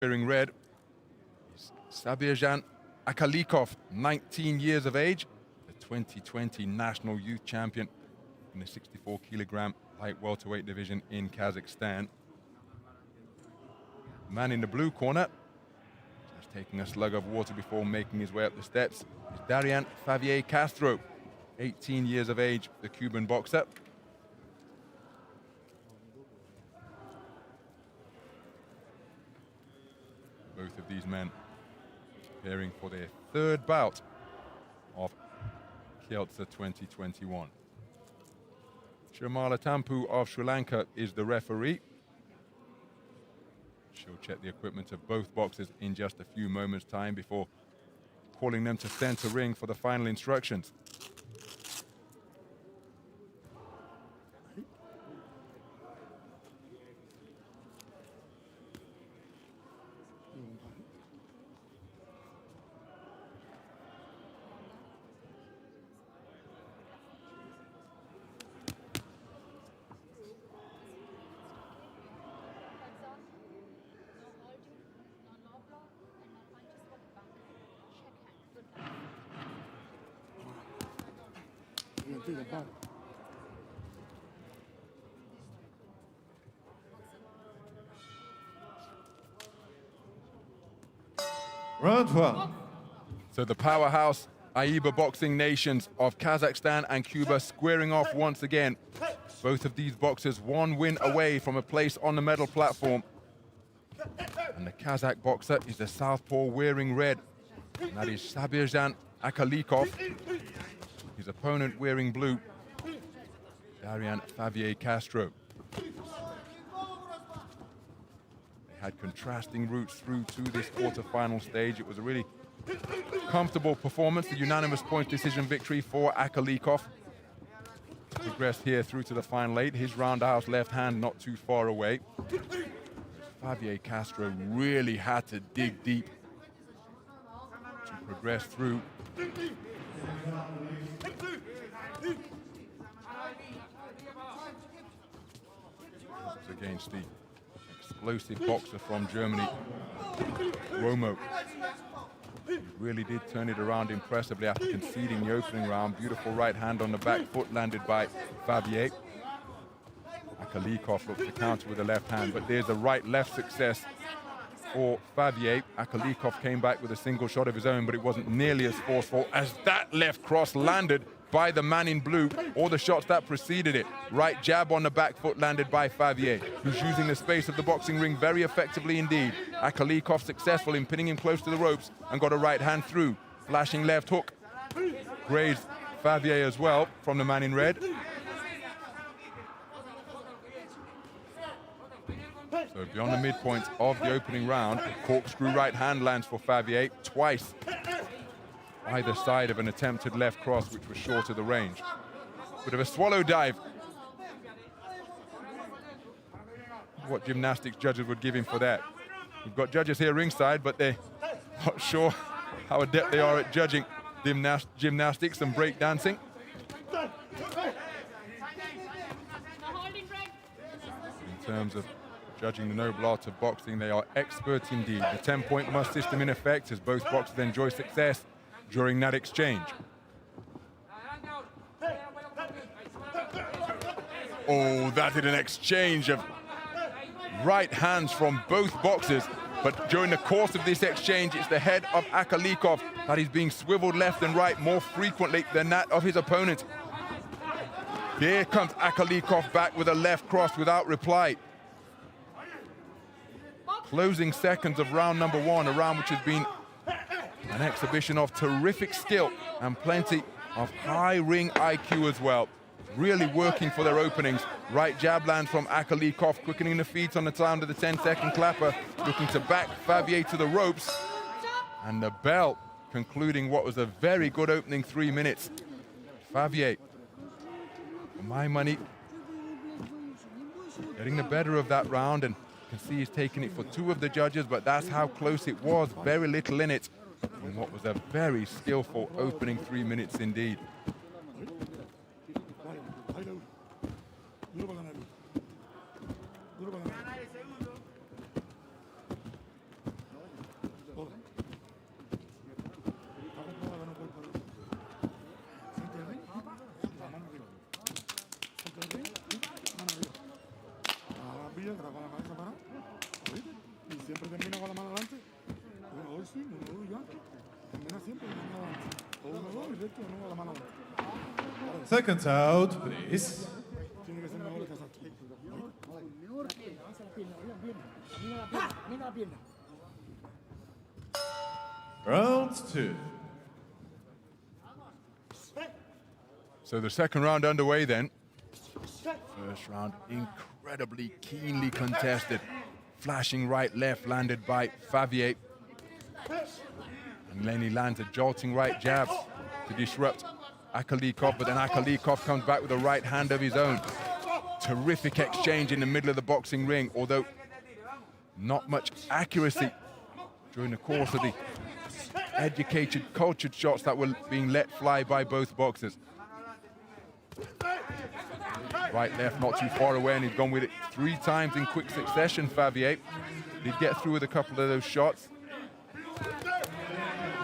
Wearing red, Sabirzhan Akkalykov, 19 years of age, the 2020 national youth champion in the 64-kilogram light welterweight division in Kazakhstan. Man in the blue corner, just taking a slug of water before making his way up the steps, is Favier Castro, 18 years of age, the Cuban boxer. Both of these men preparing for their third bout of KAZ 2021. Shamala Tampu of Sri Lanka is the referee. She'll check the equipment of both boxers in just a few moments' time before calling them to center ring for the final instructions. Round one. So the powerhouse AIBA boxing nations of Kazakhstan and Cuba squaring off once again. Both of these boxers one win away from a place on the medal platform. And the Kazakh boxer is the southpaw wearing red. And that is Sabirzhan Akkalykov. His opponent wearing blue, Favier Castro. They had contrasting routes through to this quarterfinal stage. It was a really comfortable performance, the unanimous points decision victory for Akkalykov. Progressed here through to the final eight. His roundhouse left hand not too far away. Favier Castro really had to dig deep to progress through. Against the explosive boxer from Germany, Romo. He really did turn it around impressively after conceding the opening round. Beautiful right hand on the back foot landed by Favier. Akkalykov looked to counter with the left hand, but there's a right-left success for Favier. Akkalykov came back with a single shot of his own, but it wasn't nearly as forceful as that left cross landed by the man in blue, or the shots that preceded it. Right jab on the back foot landed by Favier, who's using the space of the boxing ring very effectively indeed. Akkalykov successful in pinning him close to the ropes and got a right hand through. Flashing left hook. Grazed Favier as well from the man in red. So beyond the midpoint of the opening round, corkscrew right hand lands for Favier twice. Either side of an attempted left cross, which was short of the range. Bit of a swallow dive. What gymnastics judges would give him for that. We've got judges here ringside, but they're not sure how adept they are at judging gymnastics and breakdancing. In terms of judging the noble art of boxing, they are experts indeed. The 10-point must system in effect as both boxers enjoy success during that exchange. Oh, that is an exchange of right hands from both boxers. But during the course of this exchange, it's the head of Akkalykov that is being swiveled left and right more frequently than that of his opponent. Here comes Akkalykov back with a left cross without reply. Closing seconds of round number one, a round which has been an exhibition of terrific skill and plenty of high ring IQ as well. Really working for their openings. Right jab land from Akkalykov, quickening the feet on the sound of the 10-second clapper, looking to back Favier to the ropes. And the bell concluding what was a very good opening 3 minutes. Favier, for my money, getting the better of that round, and you can see he's taking it for two of the judges, but that's how close it was. Very little in it. In what was a very skillful opening 3 minutes indeed. Seconds out, please. Round 2. So the second round underway then. First round incredibly keenly contested. Flashing right left landed by Favier. And then he lands a jolting right jab to disrupt Akkalykov, but then Akkalykov comes back with a right hand of his own. Terrific exchange in the middle of the boxing ring, although not much accuracy during the course of the educated, cultured shots that were being let fly by both boxers. Right, left, not too far away, and he's gone with it 3 times in quick succession, Favier. Did get through with a couple of those shots.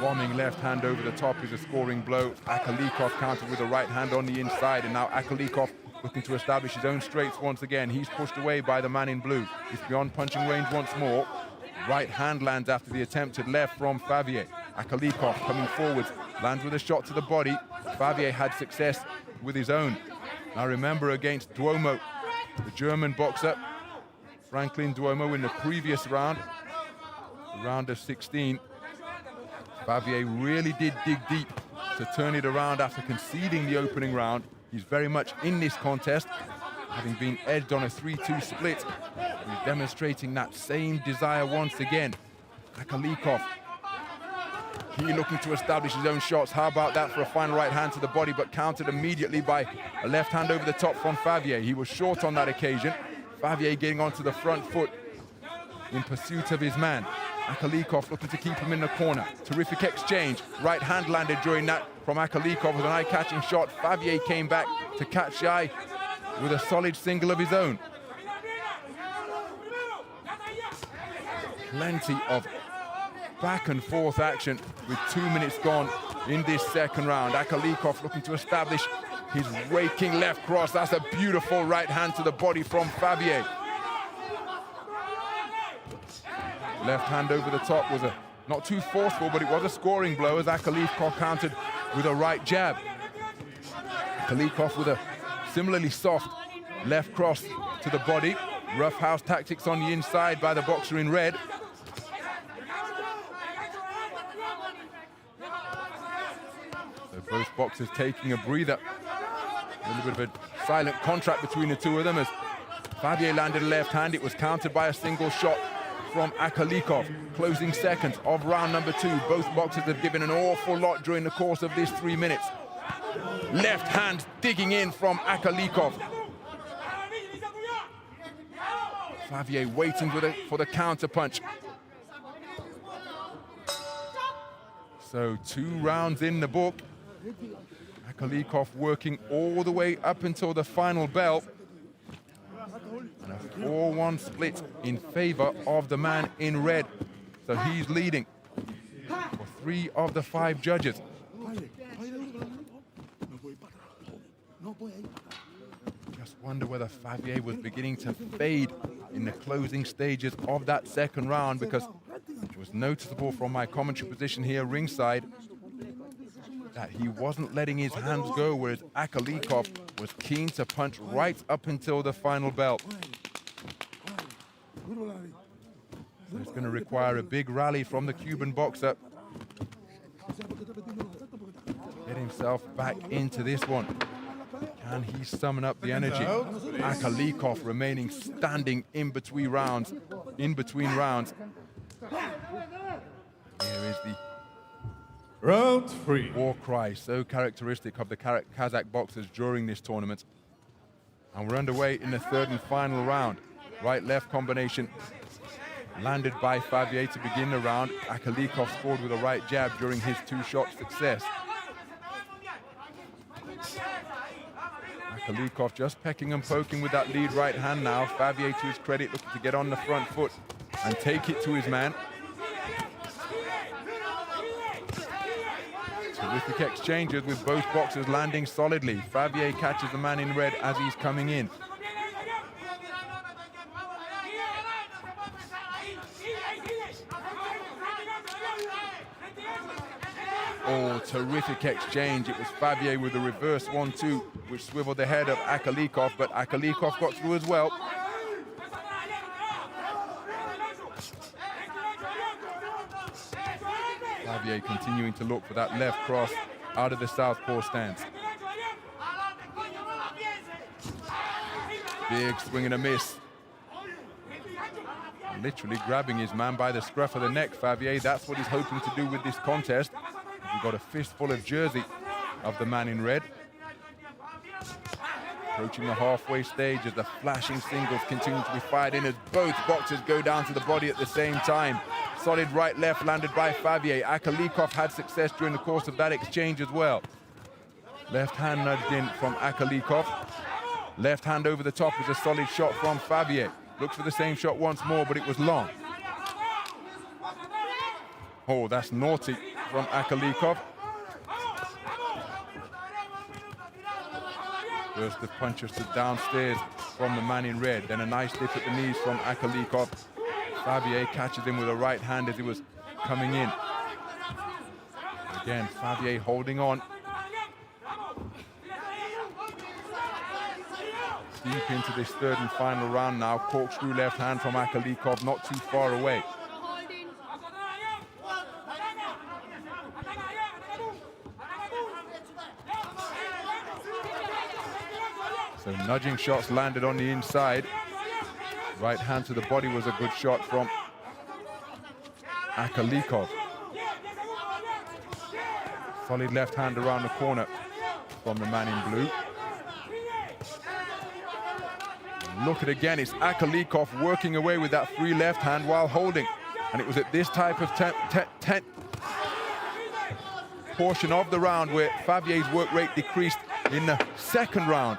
Bombing left hand over the top is a scoring blow. Akkalykov countered with a right hand on the inside, and now Akkalykov looking to establish his own straights once again. He's pushed away by the man in blue. He's beyond punching range once more. Right hand lands after the attempted left from Favier. Akkalykov coming forwards, lands with a shot to the body. Favier had success with his own. Now remember, against Duomo, the German boxer, Franklin Duomo, in the previous round, the round of 16, Favier really did dig deep to turn it around after conceding the opening round. He's very much in this contest, having been edged on a 3-2 split. He's demonstrating that same desire once again. Akkalykov, he looking to establish his own shots. How about that for a final right hand to the body, but countered immediately by a left hand over the top from Favier. He was short on that occasion. Favier getting onto the front foot in pursuit of his man. Akkalykov looking to keep him in the corner. Terrific exchange. Right hand landed during that from Akkalykov with an eye-catching shot. Favier came back to catch the eye with a solid single of his own. Plenty of back and forth action with 2 minutes gone in this second round. Akkalykov looking to establish his raking left cross. That's a beautiful right hand to the body from Favier. Left hand over the top was not too forceful, but it was a scoring blow as Akkalykov countered with a right jab. Akkalykov with a similarly soft left cross to the body. Roughhouse tactics on the inside by the boxer in red. So both boxers taking a breather. A little bit of a silent contract between the two of them as Favier landed a left hand. It was countered by a single shot from Akkalykov. Closing seconds of round number 2. Both boxers have given an awful lot during the course of this 3 minutes. Left hand digging in from Akkalykov. Favier waiting for the counter punch. So 2 rounds in the book. Akkalykov working all the way up until the final bell. And a 4-1 split in favor of the man in red. So he's leading for 3 of the 5 judges. Just wonder whether Favier was beginning to fade in the closing stages of that second round, because it was noticeable from my commentary position here ringside that he wasn't letting his hands go, whereas Akkalykov was keen to punch right up until the final bell. So it's going to require a big rally from the Cuban boxer. Get himself back into this one. Can he summon up the energy? Akkalykov remaining standing in between rounds. Here is the Round 3. war cry, so characteristic of the Kazakh boxers during this tournament. And we're underway in the 3rd and final round. Right-left combination landed by Favier to begin the round. Akkalykov scored with a right jab during his 2-shot success. Akkalykov just pecking and poking with that lead right hand now. Favier, to his credit, looking to get on the front foot and take it to his man. Terrific exchanges with both boxers landing solidly. Favier catches the man in red as he's coming in. Oh, terrific exchange. It was Favier with the reverse 1-2, which swiveled the head of Akkalykov, but Akkalykov got through as well. Favier continuing to look for that left cross out of the southpaw stance. Big swing and a miss. Literally grabbing his man by the scruff of the neck, Favier. That's what he's hoping to do with this contest. We've got a fistful of jersey of the man in red. Approaching the halfway stage as the flashing singles continue to be fired in as both boxers go down to the body at the same time. Solid right left landed by Favier. Akkalykov had success during the course of that exchange as well. Left hand nudged in from Akkalykov. Left hand over the top is a solid shot from Favier. Looks for the same shot once more, but it was long. Oh, that's naughty from Akkalykov. First the punches to downstairs from the man in red, then a nice dip at the knees from Akkalykov. Favier catches him with a right hand as he was coming in. Again, Favier holding on. Deep into this third and final round now. Corkscrew left hand from Akkalykov, not too far away. So nudging shots landed on the inside. Right hand to the body was a good shot from Akkalykov. Solid left hand around the corner from the man in blue. Look at again, it's Akkalykov working away with that free left hand while holding. And it was at this type of portion of the round where Favier's work rate decreased in the second round.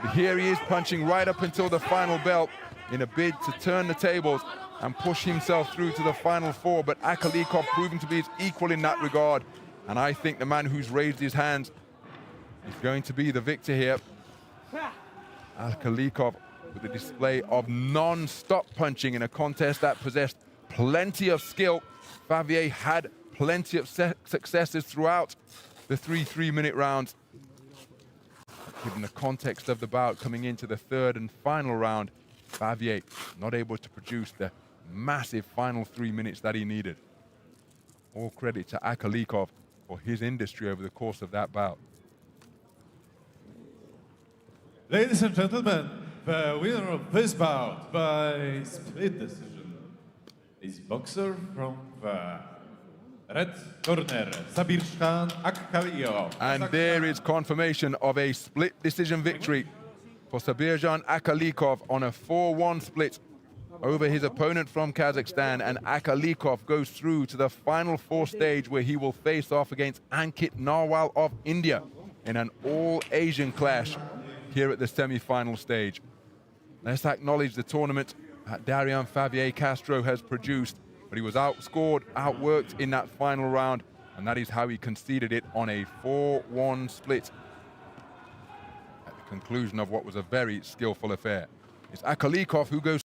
But here he is punching right up until the final bell in a bid to turn the tables and push himself through to the final four. But Akkalykov proving to be his equal in that regard. And I think the man who's raised his hands is going to be the victor here. Akkalykov with a display of non-stop punching in a contest that possessed plenty of skill. Favier had plenty of successes throughout the 3-3-minute rounds. Given the context of the bout coming into the third and final round, Favier not able to produce the massive final 3 minutes that he needed. All credit to Akkalykov for his industry over the course of that bout. Ladies and gentlemen, the winner of this bout by split decision is boxer from the red corner, Sabirzhan Akkalykov. And there is confirmation of a split decision victory for Sabirzhan Akkalykov on a 4-1 split over his opponent from Kazakhstan. And Akkalykov goes through to the final four stage where he will face off against Ankit Narwal of India in an all-Asian clash here at the semi-final stage. Let's acknowledge the tournament that Darian Favier Castro has produced, but he was outscored, outworked in that final round, and that is how he conceded it on a 4-1 split at the conclusion of what was a very skillful affair. It's Akkalykov who goes